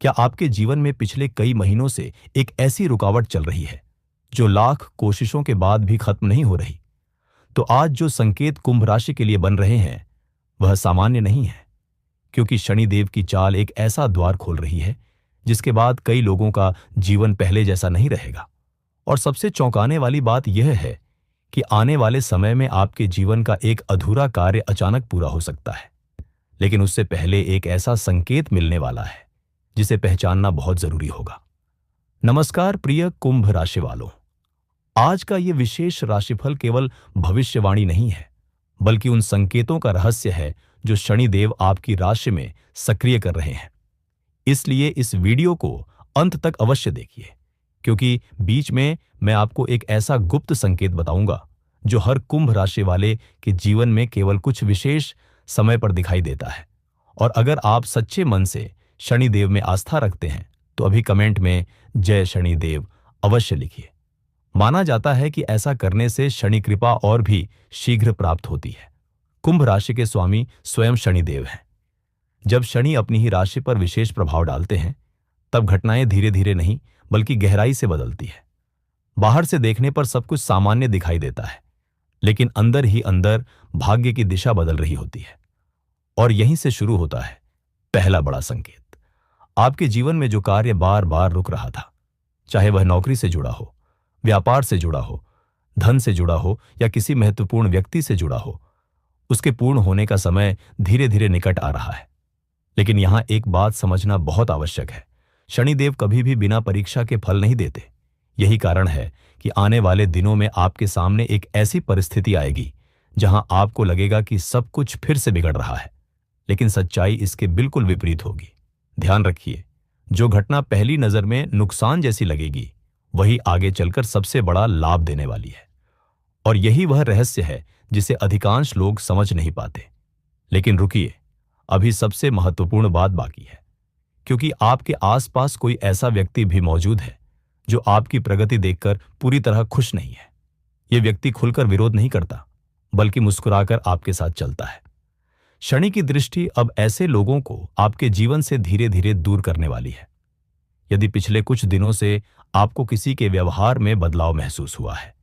क्या आपके जीवन में पिछले कई महीनों से एक ऐसी रुकावट चल रही है जो लाख कोशिशों के बाद भी खत्म नहीं हो रही? तो आज जो संकेत कुंभ राशि के लिए बन रहे हैं वह सामान्य नहीं है, क्योंकि शनिदेव की चाल एक ऐसा द्वार खोल रही है जिसके बाद कई लोगों का जीवन पहले जैसा नहीं रहेगा। और सबसे चौंकाने वाली बात यह है कि आने वाले समय में आपके जीवन का एक अधूरा कार्य अचानक पूरा हो सकता है, लेकिन उससे पहले एक ऐसा संकेत मिलने वाला है जिसे पहचानना बहुत जरूरी होगा। नमस्कार प्रिय कुंभ राशि वालों, आज का ये विशेष राशिफल केवल भविष्यवाणी नहीं है, बल्कि उन संकेतों का रहस्य है जो शनिदेव आपकी राशि में सक्रिय कर रहे हैं। इसलिए इस वीडियो को अंत तक अवश्य देखिए, क्योंकि बीच में मैं आपको एक ऐसा गुप्त संकेत बताऊंगा जो हर कुंभ राशि वाले के जीवन में केवल कुछ विशेष समय पर दिखाई देता है। और अगर आप सच्चे मन से शनिदेव में आस्था रखते हैं तो अभी कमेंट में जय शनिदेव अवश्य लिखिए। माना जाता है कि ऐसा करने से शनि कृपा और भी शीघ्र प्राप्त होती है। कुंभ राशि के स्वामी स्वयं शनिदेव हैं। जब शनि अपनी ही राशि पर विशेष प्रभाव डालते हैं तब घटनाएं धीरे धीरे नहीं बल्कि गहराई से बदलती है। बाहर से देखने पर सब कुछ सामान्य दिखाई देता है, लेकिन अंदर ही अंदर भाग्य की दिशा बदल रही होती है। और यहीं से शुरू होता है पहला बड़ा संकेत। आपके जीवन में जो कार्य बार बार रुक रहा था, चाहे वह नौकरी से जुड़ा हो, व्यापार से जुड़ा हो, धन से जुड़ा हो या किसी महत्वपूर्ण व्यक्ति से जुड़ा हो, उसके पूर्ण होने का समय धीरे धीरे निकट आ रहा है। लेकिन यहां एक बात समझना बहुत आवश्यक है, शनिदेव कभी भी बिना परीक्षा के फल नहीं देते। यही कारण है कि आने वाले दिनों में आपके सामने एक ऐसी परिस्थिति आएगी जहां आपको लगेगा कि सब कुछ फिर से बिगड़ रहा है, लेकिन सच्चाई इसके बिल्कुल विपरीत होगी। ध्यान रखिए, जो घटना पहली नजर में नुकसान जैसी लगेगी वही आगे चलकर सबसे बड़ा लाभ देने वाली है। और यही वह रहस्य है जिसे अधिकांश लोग समझ नहीं पाते। लेकिन रुकिए, अभी सबसे महत्वपूर्ण बात बाकी है, क्योंकि आपके आसपास कोई ऐसा व्यक्ति भी मौजूद है जो आपकी प्रगति देखकर पूरी तरह खुश नहीं है। यह व्यक्ति खुलकर विरोध नहीं करता, बल्कि मुस्कुराकर आपके साथ चलता है। शनि की दृष्टि अब ऐसे लोगों को आपके जीवन से धीरे धीरे दूर करने वाली है। यदि पिछले कुछ दिनों से आपको किसी के व्यवहार में बदलाव महसूस हुआ है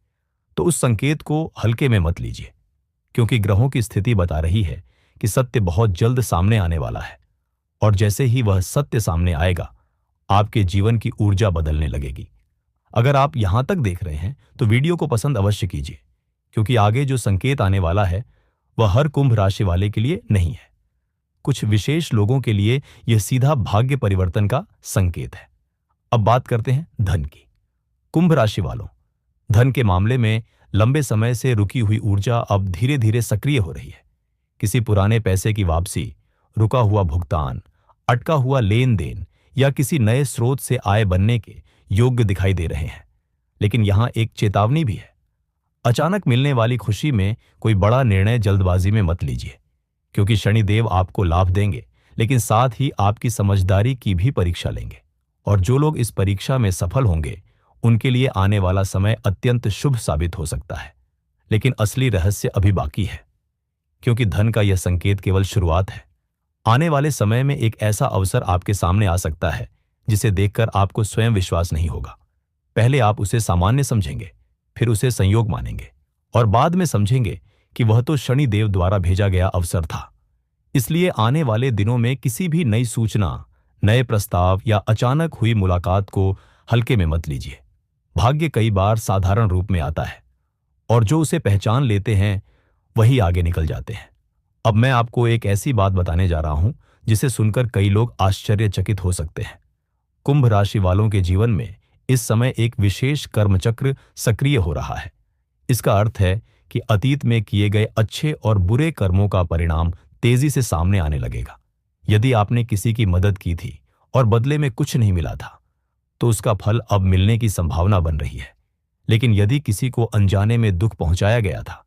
तो उस संकेत को हल्के में मत लीजिए, क्योंकि ग्रहों की स्थिति बता रही है कि सत्य बहुत जल्द सामने आने वाला है। और जैसे ही वह सत्य सामने आएगा, आपके जीवन की ऊर्जा बदलने लगेगी। अगर आप यहां तक देख रहे हैं तो वीडियो को पसंद अवश्य कीजिए, क्योंकि आगे जो संकेत आने वाला है वह हर कुंभ राशि वाले के लिए नहीं है। कुछ विशेष लोगों के लिए यह सीधा भाग्य परिवर्तन का संकेत है। अब बात करते हैं धन की। कुंभ राशि वालों, धन के मामले में लंबे समय से रुकी हुई ऊर्जा अब धीरे धीरे सक्रिय हो रही है। किसी पुराने पैसे की वापसी, रुका हुआ भुगतान, अटका हुआ लेन देन या किसी नए स्रोत से आय बनने के योग्य दिखाई दे रहे हैं। लेकिन यहां एक चेतावनी भी है, अचानक मिलने वाली खुशी में कोई बड़ा निर्णय जल्दबाजी में मत लीजिए, क्योंकि शनिदेव आपको लाभ देंगे लेकिन साथ ही आपकी समझदारी की भी परीक्षा लेंगे। और जो लोग इस परीक्षा में सफल होंगे उनके लिए आने वाला समय अत्यंत शुभ साबित हो सकता है। लेकिन असली रहस्य अभी बाकी है, क्योंकि धन का यह संकेत केवल शुरुआत है। आने वाले समय में एक ऐसा अवसर आपके सामने आ सकता है जिसे देखकर आपको स्वयं विश्वास नहीं होगा। पहले आप उसे सामान्य समझेंगे, फिर उसे संयोग मानेंगे और बाद में समझेंगे कि वह तो शनिदेव द्वारा भेजा गया अवसर था। इसलिए आने वाले दिनों में किसी भी नई सूचना, नए प्रस्ताव या अचानक हुई मुलाकात को हल्के में मत लीजिए। भाग्य कई बार साधारण रूप में आता है और जो उसे पहचान लेते हैं वही आगे निकल जाते हैं। अब मैं आपको एक ऐसी बात बताने जा रहा हूं जिसे सुनकर कई लोग आश्चर्यचकित हो सकते हैं। कुंभ राशि वालों के जीवन में इस समय एक विशेष कर्मचक्र सक्रिय हो रहा है। इसका अर्थ है कि अतीत में किए गए अच्छे और बुरे कर्मों का परिणाम तेजी से सामने आने लगेगा। यदि आपने किसी की मदद की थी और बदले में कुछ नहीं मिला था तो उसका फल अब मिलने की संभावना बन रही है। लेकिन यदि किसी को अनजाने में दुख पहुंचाया गया था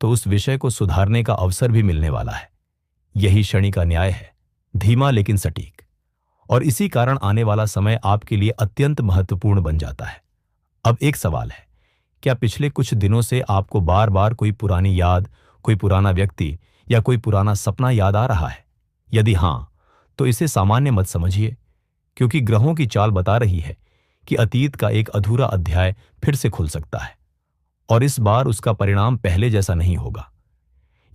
तो उस विषय को सुधारने का अवसर भी मिलने वाला है। यही शनि का न्याय है, धीमा लेकिन सटीक। और इसी कारण आने वाला समय आपके लिए अत्यंत महत्वपूर्ण बन जाता है। अब एक सवाल है, क्या पिछले कुछ दिनों से आपको बार बार कोई पुरानी याद, कोई पुराना व्यक्ति या कोई पुराना सपना याद आ रहा है? यदि हां, तो इसे सामान्य मत समझिए, क्योंकि ग्रहों की चाल बता रही है कि अतीत का एक अधूरा अध्याय फिर से खुल सकता है, और इस बार उसका परिणाम पहले जैसा नहीं होगा।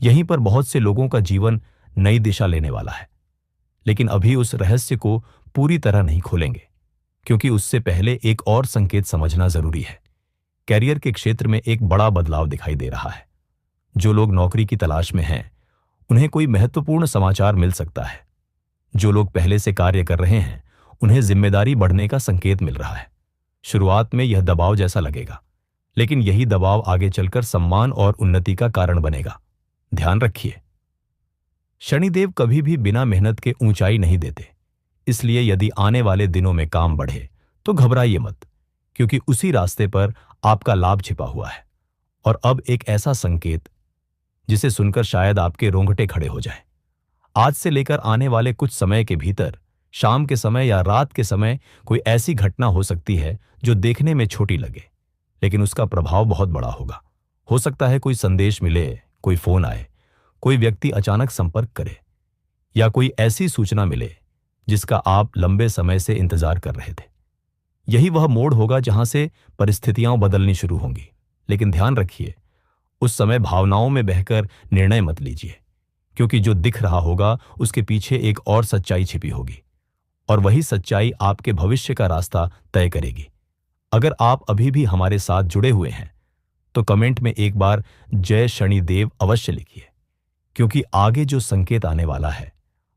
यहीं पर बहुत से लोगों का जीवन नई दिशा लेने वाला है, लेकिन अभी उस रहस्य को पूरी तरह नहीं खोलेंगे, क्योंकि उससे पहले एक और संकेत समझना जरूरी है। कैरियर के क्षेत्र में एक बड़ा बदलाव दिखाई दे रहा है। जो लोग नौकरी की तलाश में हैं, उन्हें कोई महत्वपूर्ण समाचार मिल सकता है। जो लोग पहले से कार्य कर रहे हैं, उन्हें जिम्मेदारी बढ़ने का संकेत मिल रहा है। शुरुआत में यह दबाव जैसा लगेगा, लेकिन यही दबाव आगे चलकर सम्मान और उन्नति का कारण बनेगा। ध्यान रखिए, शनिदेव कभी भी बिना मेहनत के ऊंचाई नहीं देते। इसलिए यदि आने वाले दिनों में काम बढ़े तो घबराइए मत, क्योंकि उसी रास्ते पर आपका लाभ छिपा हुआ है। और अब एक ऐसा संकेत जिसे सुनकर शायद आपके रोंगटे खड़े हो जाएं। आज से लेकर आने वाले कुछ समय के भीतर, शाम के समय या रात के समय, कोई ऐसी घटना हो सकती है जो देखने में छोटी लगे, लेकिन उसका प्रभाव बहुत बड़ा होगा। हो सकता है कोई संदेश मिले, कोई फोन आए, कोई व्यक्ति अचानक संपर्क करे, या कोई ऐसी सूचना मिले जिसका आप लंबे समय से इंतजार कर रहे थे। यही वह मोड़ होगा जहां से परिस्थितियां बदलनी शुरू होंगी। लेकिन ध्यान रखिए, उस समय भावनाओं में बहकर निर्णय मत लीजिए, क्योंकि जो दिख रहा होगा उसके पीछे एक और सच्चाई छिपी होगी, और वही सच्चाई आपके भविष्य का रास्ता तय करेगी। अगर आप अभी भी हमारे साथ जुड़े हुए हैं तो कमेंट में एक बार जय शनिदेव अवश्य लिखिए, क्योंकि आगे जो संकेत आने वाला है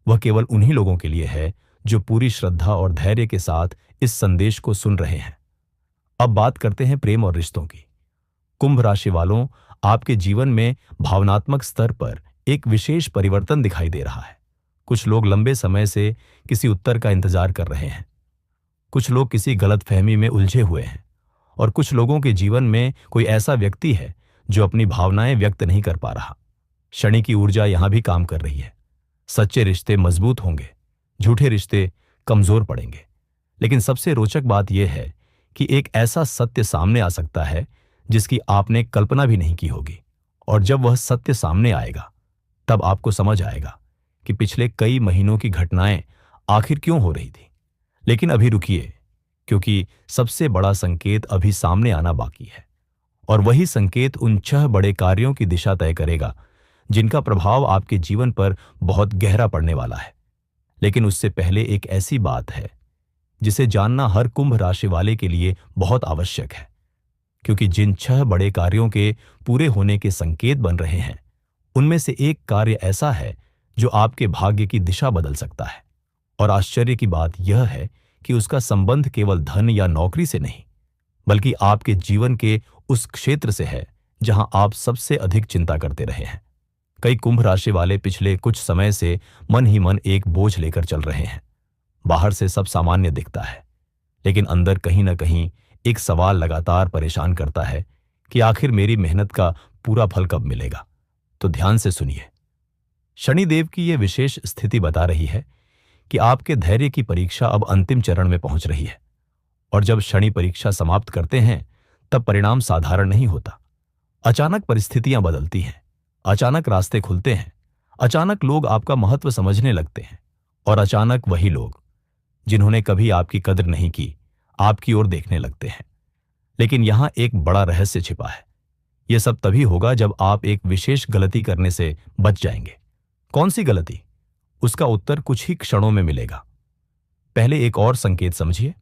वह केवल उन्हीं लोगों के लिए है जो पूरी श्रद्धा और धैर्य के साथ इस संदेश को सुन रहे हैं। अब बात करते हैं प्रेम और रिश्तों की। कुंभ राशि वालों, आपके जीवन में भावनात्मक स्तर पर एक विशेष परिवर्तन दिखाई दे रहा है। कुछ लोग लंबे समय से किसी उत्तर का इंतजार कर रहे हैं, कुछ लोग किसी गलतफहमी में उलझे हुए हैं, और कुछ लोगों के जीवन में कोई ऐसा व्यक्ति है जो अपनी भावनाएं व्यक्त नहीं कर पा रहा। शनि की ऊर्जा यहां भी काम कर रही है। सच्चे रिश्ते मजबूत होंगे, झूठे रिश्ते कमजोर पड़ेंगे। लेकिन सबसे रोचक बात यह है कि एक ऐसा सत्य सामने आ सकता है जिसकी आपने कल्पना भी नहीं की होगी, और जब वह सत्य सामने आएगा तब आपको समझ आएगा कि पिछले कई महीनों की घटनाएं आखिर क्यों हो रही थी। लेकिन अभी रुकिए, क्योंकि सबसे बड़ा संकेत अभी सामने आना बाकी है, और वही संकेत उन 6 बड़े कार्यों की दिशा तय करेगा जिनका प्रभाव आपके जीवन पर बहुत गहरा पड़ने वाला है। लेकिन उससे पहले एक ऐसी बात है जिसे जानना हर कुंभ राशि वाले के लिए बहुत आवश्यक है, क्योंकि जिन 6 बड़े कार्यों के पूरे होने के संकेत बन रहे हैं, उनमें से एक कार्य ऐसा है जो आपके भाग्य की दिशा बदल सकता है। और आश्चर्य की बात यह है कि उसका संबंध केवल धन या नौकरी से नहीं, बल्कि आपके जीवन के उस क्षेत्र से है जहां आप सबसे अधिक चिंता करते रहे हैं। कई कुंभ राशि वाले पिछले कुछ समय से मन ही मन एक बोझ लेकर चल रहे हैं। बाहर से सब सामान्य दिखता है, लेकिन अंदर कहीं ना कहीं एक सवाल लगातार परेशान करता है कि आखिर मेरी मेहनत का पूरा फल कब मिलेगा। तो ध्यान से सुनिए, शनिदेव की यह विशेष स्थिति बता रही है कि आपके धैर्य की परीक्षा अब अंतिम चरण में पहुंच रही है। और जब शनि परीक्षा समाप्त करते हैं तब परिणाम साधारण नहीं होता। अचानक परिस्थितियां बदलती हैं, अचानक रास्ते खुलते हैं, अचानक लोग आपका महत्व समझने लगते हैं, और अचानक वही लोग जिन्होंने कभी आपकी कदर नहीं की आपकी ओर देखने लगते हैं। लेकिन यहां एक बड़ा रहस्य छिपा है। यह सब तभी होगा जब आप एक विशेष गलती करने से बच जाएंगे। कौन सी गलती? उसका उत्तर कुछ ही क्षणों में मिलेगा। पहले एक और संकेत समझिए।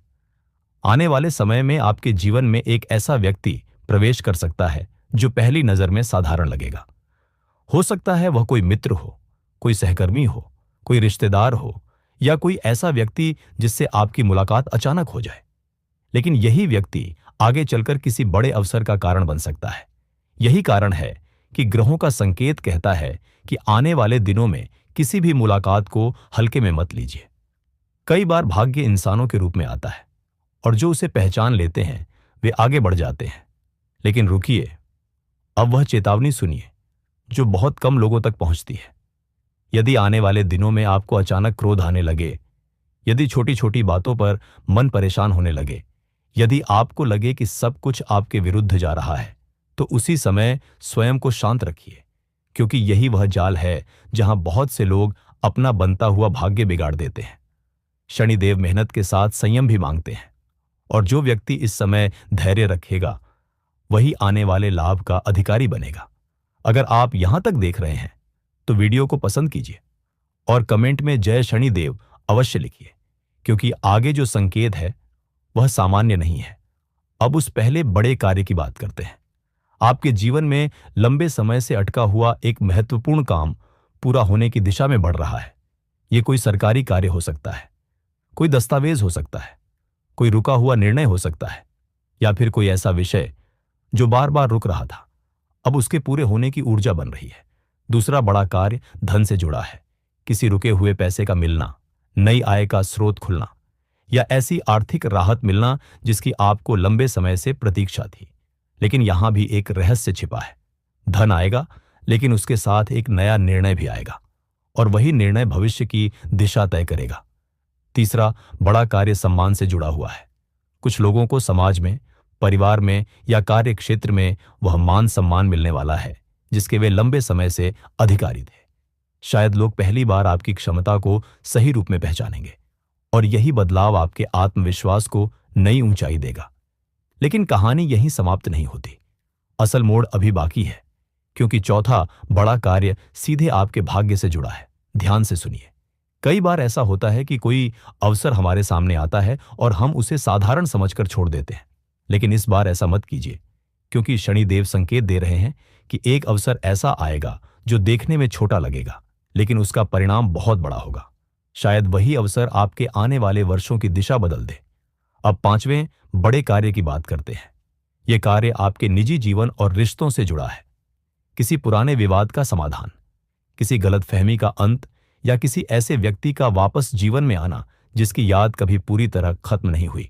आने वाले समय में आपके जीवन में एक ऐसा व्यक्ति प्रवेश कर सकता है जो पहली नजर में साधारण लगेगा। हो सकता है वह कोई मित्र हो, कोई सहकर्मी हो, कोई रिश्तेदार हो, या कोई ऐसा व्यक्ति जिससे आपकी मुलाकात अचानक हो जाए। लेकिन यही व्यक्ति आगे चलकर किसी बड़े अवसर का कारण बन सकता है। यही कारण है कि ग्रहों का संकेत कहता है कि आने वाले दिनों में किसी भी मुलाकात को हल्के में मत लीजिए। कई बार भाग्य इंसानों के रूप में आता है, और जो उसे पहचान लेते हैं वे आगे बढ़ जाते हैं। लेकिन रुकिए, अब वह चेतावनी सुनिए जो बहुत कम लोगों तक पहुंचती है। यदि आने वाले दिनों में आपको अचानक क्रोध आने लगे, यदि छोटी छोटी बातों पर मन परेशान होने लगे, यदि आपको लगे कि सब कुछ आपके विरुद्ध जा रहा है, तो उसी समय स्वयं को शांत रखिए, क्योंकि यही वह जाल है जहां बहुत से लोग अपना बनता हुआ भाग्य बिगाड़ देते हैं। शनिदेव मेहनत के साथ संयम भी मांगते हैं, और जो व्यक्ति इस समय धैर्य रखेगा वही आने वाले लाभ का अधिकारी बनेगा। अगर आप यहां तक देख रहे हैं तो वीडियो को पसंद कीजिए और कमेंट में जय शनिदेव अवश्य लिखिए, क्योंकि आगे जो संकेत है वह सामान्य नहीं है। अब उस पहले बड़े कार्य की बात करते हैं। आपके जीवन में लंबे समय से अटका हुआ एक महत्वपूर्ण काम पूरा होने की दिशा में बढ़ रहा है। यह कोई सरकारी कार्य हो सकता है, कोई दस्तावेज हो सकता है, कोई रुका हुआ निर्णय हो सकता है, या फिर कोई ऐसा विषय जो बार बार रुक रहा था, अब उसके पूरे होने की ऊर्जा बन रही है। दूसरा बड़ा कार्य धन से जुड़ा है। किसी रुके हुए पैसे का मिलना, नई आय का स्रोत खुलना, या ऐसी आर्थिक राहत मिलना जिसकी आपको लंबे समय से प्रतीक्षा थी। लेकिन यहां भी एक रहस्य छिपा है। धन आएगा, लेकिन उसके साथ एक नया निर्णय भी आएगा, और वही निर्णय भविष्य की दिशा तय करेगा। तीसरा बड़ा कार्य सम्मान से जुड़ा हुआ है। कुछ लोगों को समाज में, परिवार में या कार्य क्षेत्र में वह मान सम्मान मिलने वाला है जिसके वे लंबे समय से अधिकारी थे। शायद लोग पहली बार आपकी क्षमता को सही रूप में पहचानेंगे, और यही बदलाव आपके आत्मविश्वास को नई ऊंचाई देगा। लेकिन कहानी यहीं समाप्त नहीं होती। असल मोड़ अभी बाकी है, क्योंकि चौथा बड़ा कार्य सीधे आपके भाग्य से जुड़ा है। ध्यान से सुनिए। कई बार ऐसा होता है कि कोई अवसर हमारे सामने आता है और हम उसे साधारण समझकर छोड़ देते हैं। लेकिन इस बार ऐसा मत कीजिए, क्योंकि शनिदेव संकेत दे रहे हैं कि एक अवसर ऐसा आएगा जो देखने में छोटा लगेगा, लेकिन उसका परिणाम बहुत बड़ा होगा। शायद वही अवसर आपके आने वाले वर्षों की दिशा बदल दे। अब पांचवें बड़े कार्य की बात करते हैं। यह कार्य आपके निजी जीवन और रिश्तों से जुड़ा है। किसी पुराने विवाद का समाधान, किसी गलतफहमी का अंत, या किसी ऐसे व्यक्ति का वापस जीवन में आना जिसकी याद कभी पूरी तरह खत्म नहीं हुई।